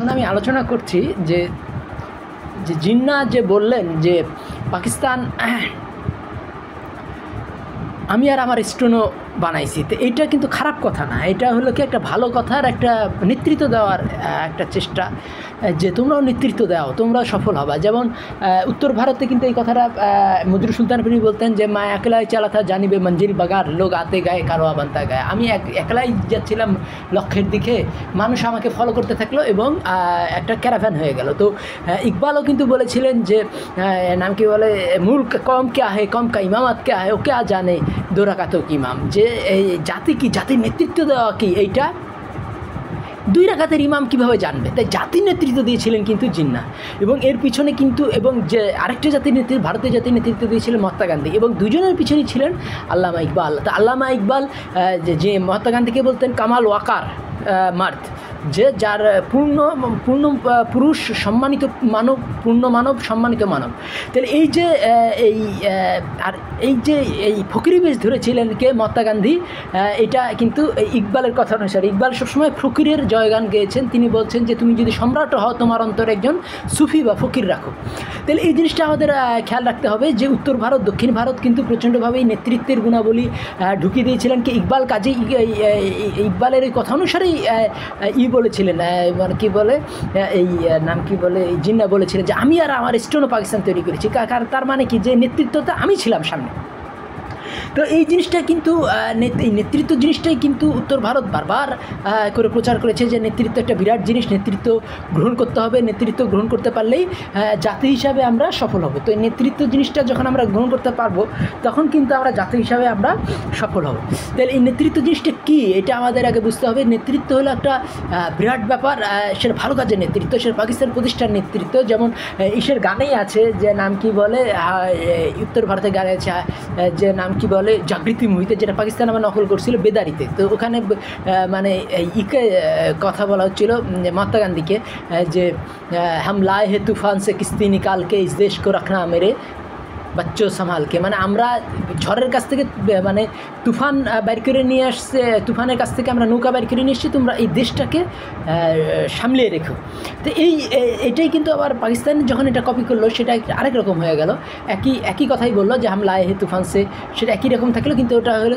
এখন আমি আলোচনা করছি যে জিন্নাহ যে বললেন যে পাকিস্তান আমি আর আমার স্টোনও বানাইছি, তো এইটা কিন্তু খারাপ কথা না, এটা হলো কি একটা ভালো কথার একটা নেতৃত্ব দেওয়ার একটা চেষ্টা, যে তোমরাও নেতৃত্ব দাও, তোমরাও সফল হবা। যেমন উত্তর ভারতে কিন্তু এই কথাটা মজরু সুলতানপুরি বলতেন যে মা একলাই চালাতা জানিবে মঞ্জিল বাগার, লোক আতে গায়ে কারোয়া বান্তা গায়ে। আমি একলাই যাচ্ছিলাম লক্ষ্যের দিকে, মানুষ আমাকে ফলো করতে থাকলো এবং একটা ক্যারাভ্যান হয়ে গেল। তো ইকবালও কিন্তু বলেছিলেন যে নাম কি বলে, মুল্ক কম কে আহে কম কা ইমামাত কে আহে ও কে জানে দোরাকাতক ইমাম, যে এই জাতি কি, জাতির নেতৃত্ব দেওয়া কি, এইটা দুই রাকাতের ইমাম কীভাবে জানবে? তাই জাতির নেতৃত্ব দিয়েছিলেন কিন্তু জিন্নাহ, এবং এর পিছনে কিন্তু এবং যে আরেকটা জাতির নেতৃত্ব, ভারতীয় জাতির নেতৃত্ব দিয়েছিলেন মহাত্মা গান্ধী, এবং দুজনের পিছনেই ছিলেন আল্লামা ইকবাল। তা আল্লামা ইকবাল যে মহাত্মা গান্ধীকে বলতেন কামাল ওয়াকার মার্দ, যে যার পূর্ণ পুরুষ সম্মানিত মানব, পূর্ণ মানব সম্মানিত মানব। তাহলে এই যে আর এই যে এই ফকিরি বেশ ধরেছিলেন কে, মহাত্মা গান্ধী, এটা কিন্তু ইকবালের কথা অনুসারে। ইকবাল সবসময় ফকিরের জয়গান গেয়েছেন। তিনি বলছেন যে তুমি যদি সম্রাট হও, তোমার অন্তরে একজন সুফি বা ফকির রাখো। তাহলে এই জিনিসটা আমাদের খেয়াল রাখতে হবে যে উত্তর ভারত দক্ষিণ ভারত কিন্তু প্রচণ্ডভাবেই নেতৃত্বের গুণাবলী ঢুকিয়ে দিয়েছিলেন কি ইকবাল। কাজে ইকবালের এই কথা অনুসারেই বলেছিলেন, মানে কী বলে, এই নাম কি বলে, জিন্নাহ বলেছিলেন যে আমি আর আমার স্টোনও পাকিস্তান তৈরি করেছি। তার মানে কি, যে নেতৃত্বটা আমি ছিলাম সামনে। তো এই জিনিসটা কিন্তু এই নেতৃত্ব জিনিসটাই কিন্তু উত্তর ভারত বারবার করে প্রচার করেছে যে নেতৃত্ব একটা বিরাট জিনিস, নেতৃত্ব গ্রহণ করতে হবে, নেতৃত্ব গ্রহণ করতে পারলেই জাতি হিসাবে আমরা সফল হব। তো এই নেতৃত্ব জিনিসটা যখন আমরা গ্রহণ করতে পারবো, তখন কিন্তু আমরা জাতি হিসাবে আমরা সফল হব। তাহলে এই নেতৃত্ব জিনিসটা কী, এটা আমাদের আগে বুঝতে হবে। নেতৃত্ব হলো একটা বিরাট ব্যাপার, সেটা ভালো কাজের নেতৃত্ব, সেটা পাকিস্তান প্রতিষ্ঠার নেতৃত্ব। যেমন ঈশের গানেই আছে যে নাম কি বলে, উত্তর ভারতের গানে আছে যে নাম কি বলে, জাগৃতি মুহিতে, যেটা পাকিস্তান আমার নকল করছিল বেদারিতে। তো ওখানে মানে ইকে কথা বলা হচ্ছিল মহাত্মা গান্ধীকে যে হাম লায়ে হে তুফান সে কিস্তি নিকালকে ইস দেশ কো রাখনা মেরে বাচ্চো সামালকে, মানে আমরা ঝড়ের কাছ থেকে মানে তুফান বের করে নিয়ে আসছে, তুফানের কাছ থেকে আমরা নৌকা বের করে নিয়ে এসেছি, তোমরা এই দেশটাকে সামলিয়ে রেখো। তো এটাই কিন্তু আবার পাকিস্তান যখন এটা কপি করলো, সেটা আরেক রকম হয়ে গেল। একই কথাই বললো যে হাম লায়ে হে তুফান সে, সেটা একই রকম থাকলো, কিন্তু ওটা হলো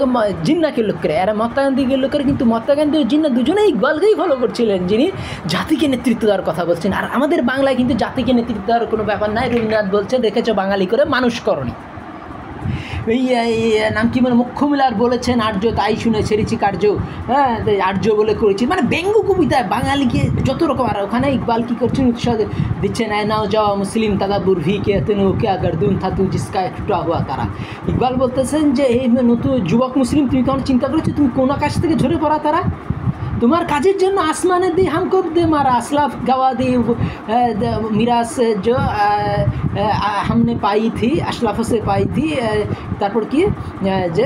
জিন্নাহকে লোক করে, এরা মহাত্মা গান্ধীকে লোক করে। কিন্তু মহাত্মা গান্ধী ও জিন্নাহ দুজনেই ইকবালকেই ফলো করছিলেন, যিনি জাতিকে নেতৃত্ব দেওয়ার কথা বলছেন। আর আমাদের বাংলায় কিন্তু জাতিকে নেতৃত্ব দেওয়ার কোনো ব্যাপার নাই। রবীন্দ্রনাথ বলছেন রেখেছ বাঙালি করে মানুষ করণী। এই নাম কি মানে মুখ্যমিলার বলেছেন আর্য তাই শুনে ছেড়েছি কার্য, হ্যাঁ আর্য বলে করেছি, মানে ব্যঙ্গ কবিতায় বাঙালিকে যত রকম। আর ওখানে ইকবাল কী করছেন, উৎসাহ দিচ্ছেন নাও যাওয়া মুসলিম তাদা বুরভি কে তেনু কে গর্দুন থাতু জিসকা টুটা হুয়া তারা। ইকবাল বলতেছেন যে এই নতুন যুবক মুসলিম, তুমি কেমন চিন্তা করেছো, তুমি কোন আকাশ থেকে ঝরে পড়া তারা, তোমার কাজের জন্য আসমানে দি হামকো দে মারা আসলাফ গাওয়া দি মিরাস जो हमने पाई थी अशलाफ से पाई थी, তারপর কি যে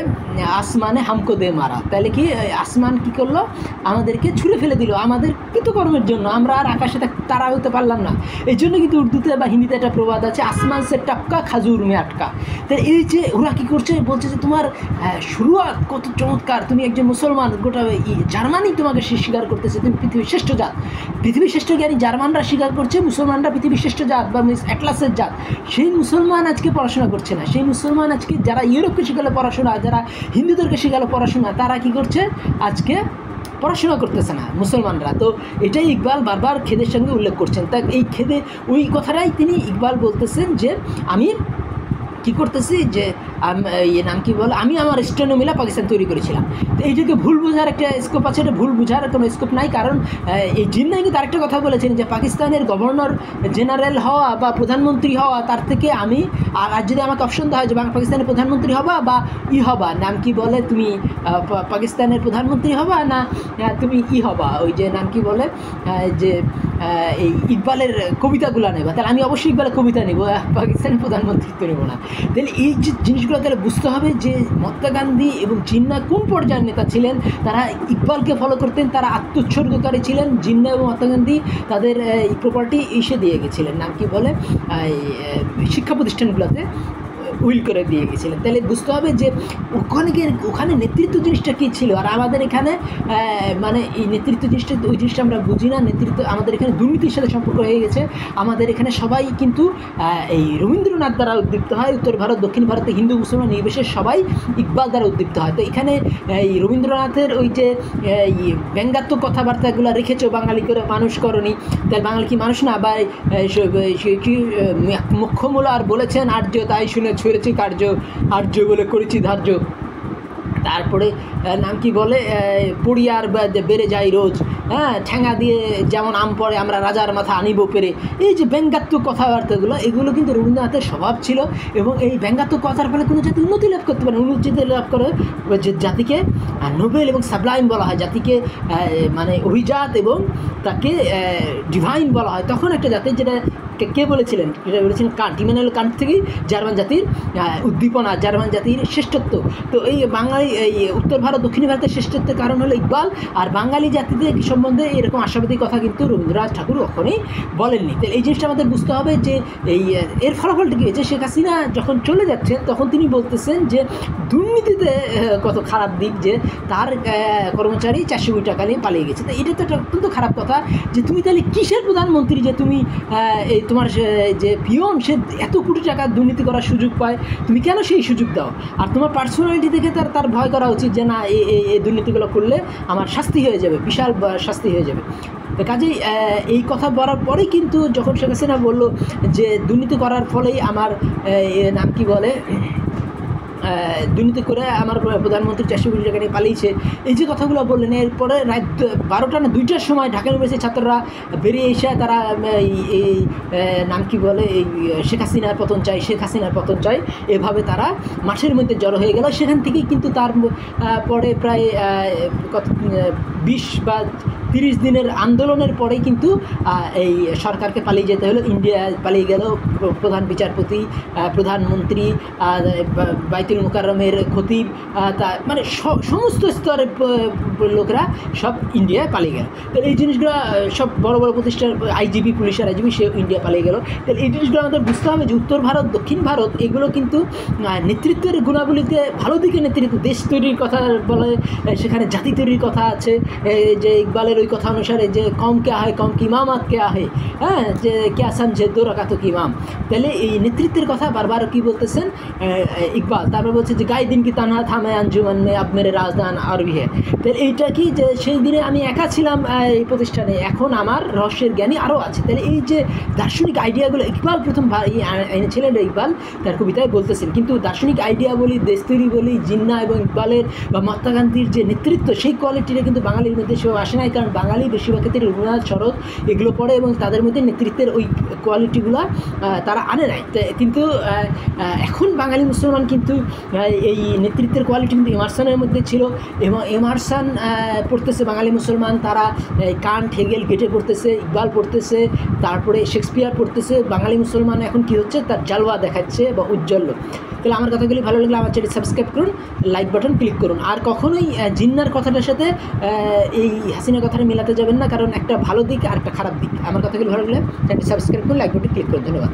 আসমানে হামকো দে মারা। তাহলে কি আসমান কি করলো, আমাদেরকে ছুঁড়ে ফেলে দিল আমাদের কৃতকর্মের জন্য, আমরা আর আকাশে তারা হতে পারলাম না। এই জন্য কিন্তু উর্দুতে বা হিন্দিতে একটা প্রবাদ আছে, আসমান সে টপকা খাজুর মে আটকা। তাই এই যে ওরা কী করছে, বলছে যে তোমার শুরুয়াত কত চমৎকার, তুমি একজন মুসলমান, গোটা জার্মানি তোমাকে স্বীকার করতেছে, তুমি পৃথিবীর শ্রেষ্ঠ জাত, পৃথিবীর শ্রেষ্ঠ জ্ঞানী জার্মানরা স্বীকার করছে, মুসলমানরা পৃথিবীর শ্রেষ্ঠ জাত বা অ্যাটলাসের জাত। সেই মুসলমান আজকে পড়াশোনা করছে না, সেই মুসলমান আজকে যারা ইউরোপকে শিখালো পড়াশোনা, যারা হিন্দুদেরকে শিখালো পড়াশোনা, তারা কি করছে, আজকে পড়াশোনা করতেছে না মুসলমানরা। তো এটাই ইকবাল বারবার খেদের সঙ্গে উল্লেখ করছেন। তা এই খেদে ওই কথাটাই তিনি ইকবাল বলতেছেন যে আমি কী করতেছি, যে নাম কি বলে, আমি আমার স্টোনও মিলা পাকিস্তান তৈরি করেছিলাম। তো এইটাকে ভুল বোঝার একটা স্কোপ আছে, এটা ভুল বোঝার কোনো স্কোপ নাই। কারণ এই জিন্নাহ কিন্তু আরেকটা কথা বলেছেন যে পাকিস্তানের গভর্নর জেনারেল হওয়া বা প্রধানমন্ত্রী হওয়া, তার থেকে আমি আর যদি আমাকে অপশন দেওয়া হয় যে পাকিস্তানের প্রধানমন্ত্রী হবা বা হবা, নাম কি বলে, তুমি পাকিস্তানের প্রধানমন্ত্রী হবা না তুমি হবা, ওই যে নাম কি বলে, যে এই ইকবালের কবিতাগুলো নেবা, তাহলে আমি অবশ্যই ইকবালের কবিতা নেব, পাকিস্তানের প্রধানমন্ত্রিত্ব নেব না। তাহলে এই যে জিনিসগুলো তাহলে বুঝতে হবে যে মহাত্মা গান্ধী এবং জিন্নাহ কোন পর্যায়ের নেতা ছিলেন। তারা ইকবালকে ফলো করতেন, তারা আত্মোৎসর্গকারী ছিলেন। জিন্নাহ এবং মহাত্মা গান্ধী তাদের প্রপার্টি দিয়ে গেছিলেন, নাম কি বলে, শিক্ষা প্রতিষ্ঠানগুলোতে উইল করে দিয়ে গেছিলেন। তাহলে বুঝতে হবে যে ওখানে নেতৃত্ব জিনিসটা কী ছিল, আর আমাদের এখানে মানে এই নেতৃত্ব জিনিসটা, ওই জিনিসটা আমরা বুঝি না। নেতৃত্ব আমাদের এখানে দুর্নীতির সাথে সম্পর্ক হয়ে গেছে। আমাদের এখানে সবাই কিন্তু এই রবীন্দ্রনাথ দ্বারা উদ্দীপ্ত হয়, উত্তর ভারত দক্ষিণ ভারতে হিন্দু মুসলমান নির্বিশেষে সবাই ইকবাল দ্বারা উদ্দীপ্ত হয়। তো এখানে এই রবীন্দ্রনাথের ওই যে ব্যঙ্গাত্মক কথাবার্তাগুলো রেখেছো, বাঙালি করে মানুষ করনি, তাই বাঙালি কি মানুষ না? বা কি মুখ্যমূল আর বলেছেন আর্য তাই শুনে ছুঁড়েছি কার্য, আর্য বলে করেছি ধার্য। তারপরে নাম কি বলে, পড়িয়ার বেড়ে যায় রোজ, হ্যাঁ, ঠ্যাঙা দিয়ে যেমন আম পড়ে আমরা রাজার মাথা আনিব পেরে। এই যে ব্যঙ্গাত্মক কথাবার্তাগুলো, এগুলো কিন্তু রবীন্দ্রনাথের স্বভাব ছিল। এবং এই ব্যঙ্গাত্মক কথার ফলে কোনো জাতি উন্নতি লাভ করতে পারে, উন্নতি লাভ করে যে জাতিকে নোবেল এবং সাবলাইম বলা হয়, জাতিকে মানে অভিজাত এবং তাকে ডিভাইন বলা হয়। তখন একটা জাতি, যেটা কে বলেছিলেন, যেটা বলেছিলেন কান্ট, ইমানুয়েল কান্ট থেকেই জার্মান জাতির উদ্দীপনা, জার্মান জাতির শ্রেষ্ঠত্ব। তো এই বাঙালি, এই উত্তর ভারত দক্ষিণ ভারতের শ্রেষ্ঠত্বের কারণ হলো ইকবাল। আর বাঙালি জাতিদের সম্বন্ধে এরকম আশাবাদী কথা কিন্তু রবীন্দ্রনাথ ঠাকুর কখনোই বলেননি। তো এই জিনিসটা আমাদের বুঝতে হবে যে এই এর ফলাফলটা কী হয়েছে। শেখ হাসিনা যখন চলে যাচ্ছেন তখন তিনি বলতেছেন যে দুর্নীতিতে কত খারাপ দিক, যে তার কর্মচারী 400 কোটি টাকা নিয়ে পালিয়ে গেছে। তো এটা তো একটা অত্যন্ত খারাপ কথা, যে তুমি তাহলে কিসের প্রধানমন্ত্রী যে তুমি এই তোমার যে পিয়ন সে এত কোটি টাকা দুর্নীতি করার সুযোগ পায়, তুমি কেন সেই সুযোগ দাও? আর তোমার পার্সোনালিটি দেখে তার ভয় করা উচিত যে না, এই দুর্নীতিগুলো করলে আমার শাস্তি হয়ে যাবে, বিশাল শাস্তি হয়ে যাবে। তো কাজেই এই কথা বলার পরেই কিন্তু যখন শেখ হাসিনা বললো যে দুর্নীতি করার ফলেই আমার নাম কি বলে, দুর্নীতি করে আমার প্রধানমন্ত্রী 400 কোটি টাকা নিয়ে পালিয়েছে, এই যে কথাগুলো বললেন, এরপরে রাত 12টা না 2টার সময় ঢাকা ইউনিভার্সিটির ছাত্ররা বেরিয়ে এসে তারা এই নাম কি বলে, এই শেখ হাসিনার পতন চাই, শেখ হাসিনার পতন চাই, এভাবে তারা মাঠের মধ্যে জড়ো হয়ে গেল। সেখান থেকেই কিন্তু তার পরে প্রায় 20 বা 30 দিনের আন্দোলনের পরেই কিন্তু এই সরকারকে পালিয়ে যেতে হলো। ইন্ডিয়া পালিয়ে গেল প্রধান বিচারপতি, প্রধানমন্ত্রী, বাইতুল মুকাররমের খতিব, তা মানে সমস্ত স্তরের লোকরা সব ইন্ডিয়ায় পালিয়ে গেল। তাহলে এই জিনিসগুলো সব বড় বড় প্রতিষ্ঠান, আইজিপি, পুলিশের আইজিপি, সে ইন্ডিয়া পালিয়ে গেল। তাহলে এই জিনিসগুলো আমাদের বুঝতে হবে যে উত্তর ভারত দক্ষিণ ভারত এগুলো কিন্তু নেতৃত্বের গুণাবলীতে ভালো দিকে নেতৃত্ব, দেশ তৈরির কথা বলে, সেখানে জাতি তৈরির কথা আছে। যে ইকবালের ওই কথা অনুসারে যে কম কে আহে কম কি ইমামাত কে আহে, হ্যাঁ, যে ক্যা সমঝে 2 রাকাত কি ইমাম। তাহলে এই নেতৃত্বের কথা বারবার কি বলতেছেন ইকবাল। তারপর বলছে যে গায়ে দিন কি তানহা থামে আঞ্জুমান মে আব মেরে রাজদান আরবি হে। তাহলে এইটা কি, যে সেই দিনে আমি একা ছিলাম এই প্রতিষ্ঠানে, এখন আমার রহস্যের জ্ঞানী আরও আছে। তাহলে এই যে দার্শনিক আইডিয়াগুলো ইকবাল প্রথম এনেছিলেন, ইকবাল তার কবিতায় বলতেছেন। কিন্তু দার্শনিক আইডিয়া বলি, দেশ তৈরি বলি, জিন্না এবং ইকবালের বা মহাত্মা গান্ধীর যে নেতৃত্ব, সেই কোয়ালিটিটা কিন্তু বাঙালির মধ্যে সেও আসে নাই। কারণ বাঙালি বেশিরভাগ ক্ষেত্রে রবীন্দ্রনাথ, শরৎ এগুলো পড়ে এবং তাদের মধ্যে নেতৃত্বের ওই কোয়ালিটিগুলো তারা আনে নাই। কিন্তু এখন বাঙালি মুসলমান কিন্তু এই নেতৃত্বের কোয়ালিটি কিন্তু এমারসনের মধ্যে ছিল। এবং এমারসন পড়তেছে বাঙালি মুসলমান, তারা কান্ট, হেগেল, গেটে পড়তেছে, ইকবাল পড়তেছে, তারপরে শেক্সপিয়ার পড়তেছে। বাঙালি মুসলমান এখন কী হচ্ছে, তার জালওয়া দেখাচ্ছে বা উজ্জ্বল। তাহলে আমার কথাগুলি ভালো লাগলে আমার চ্যানেল সাবস্ক্রাইব করুন, লাইক বাটন ক্লিক করুন। আর কখনোই জিন্নার কথাটার সাথে এই হাসিনার কথাটা মেলাতে যাবেন না, কারণ একটা ভালো দিক আর একটা খারাপ দিক। আমার কথাগুলি ভালো লাগলে চ্যানেলটি সাবস্ক্রাইব করুন, লাইক বাটন ক্লিক করুন। ধন্যবাদ।